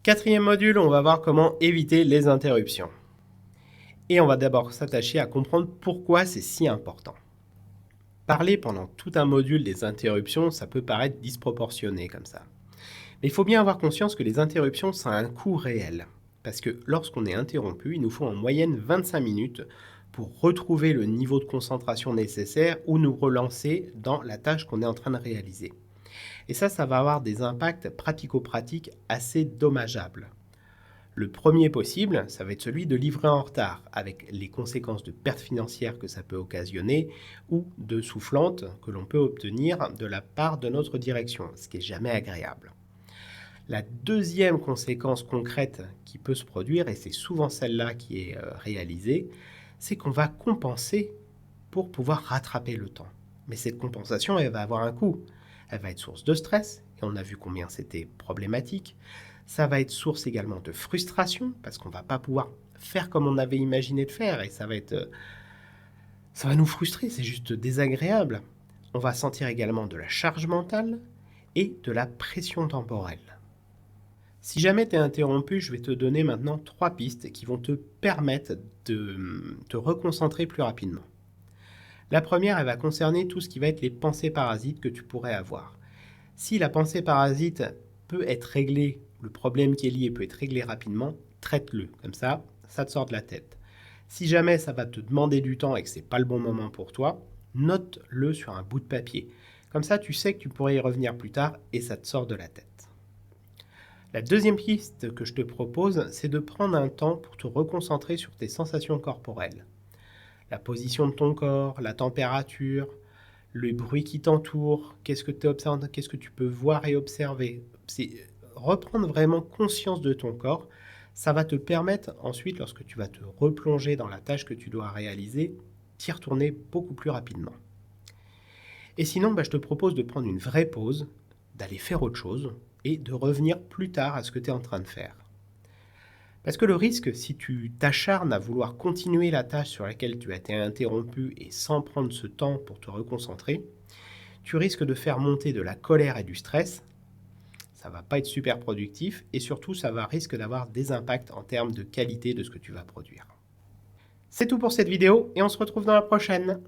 Quatrième module, on va voir comment éviter les interruptions. Et on va d'abord s'attacher à comprendre pourquoi c'est si important. Parler pendant tout un module des interruptions, ça peut paraître disproportionné comme ça. Mais il faut bien avoir conscience que les interruptions, ça a un coût réel. Parce que lorsqu'on est interrompu, il nous faut en moyenne 25 minutes pour retrouver le niveau de concentration nécessaire ou nous relancer dans la tâche qu'on est en train de réaliser. Et ça va avoir des impacts pratico-pratiques assez dommageables. Le premier possible, ça va être celui de livrer en retard, avec les conséquences de pertes financières que ça peut occasionner ou de soufflantes que l'on peut obtenir de la part de notre direction, ce qui n'est jamais agréable. La deuxième conséquence concrète qui peut se produire, et c'est souvent celle-là qui est réalisée, c'est qu'on va compenser pour pouvoir rattraper le temps. Mais cette compensation, elle va avoir un coût. Elle va être source de stress, et on a vu combien c'était problématique. Ça va être source également de frustration, parce qu'on ne va pas pouvoir faire comme on avait imaginé de faire, et ça va nous frustrer, c'est juste désagréable. On va sentir également de la charge mentale et de la pression temporelle. Si jamais tu es interrompu, je vais te donner maintenant 3 pistes qui vont te permettre de te reconcentrer plus rapidement. La première, elle va concerner tout ce qui va être les pensées parasites que tu pourrais avoir. Si la pensée parasite peut être réglée, le problème qui est lié peut être réglé rapidement, traite-le. Comme ça te sort de la tête. Si jamais ça va te demander du temps et que ce n'est pas le bon moment pour toi, note-le sur un bout de papier. Comme ça, tu sais que tu pourrais y revenir plus tard et ça te sort de la tête. La deuxième piste que je te propose, c'est de prendre un temps pour te reconcentrer sur tes sensations corporelles. La position de ton corps, la température, le bruit qui t'entoure, qu'est-ce que tu observes, qu'est-ce que tu peux voir et observer. C'est reprendre vraiment conscience de ton corps. Ça va te permettre ensuite, lorsque tu vas te replonger dans la tâche que tu dois réaliser, d'y retourner beaucoup plus rapidement. Et sinon, je te propose de prendre une vraie pause, d'aller faire autre chose et de revenir plus tard à ce que tu es en train de faire. Parce que le risque, si tu t'acharnes à vouloir continuer la tâche sur laquelle tu as été interrompu et sans prendre ce temps pour te reconcentrer, tu risques de faire monter de la colère et du stress. Ça va pas être super productif et surtout ça va risque d'avoir des impacts en termes de qualité de ce que tu vas produire. C'est tout pour cette vidéo et on se retrouve dans la prochaine.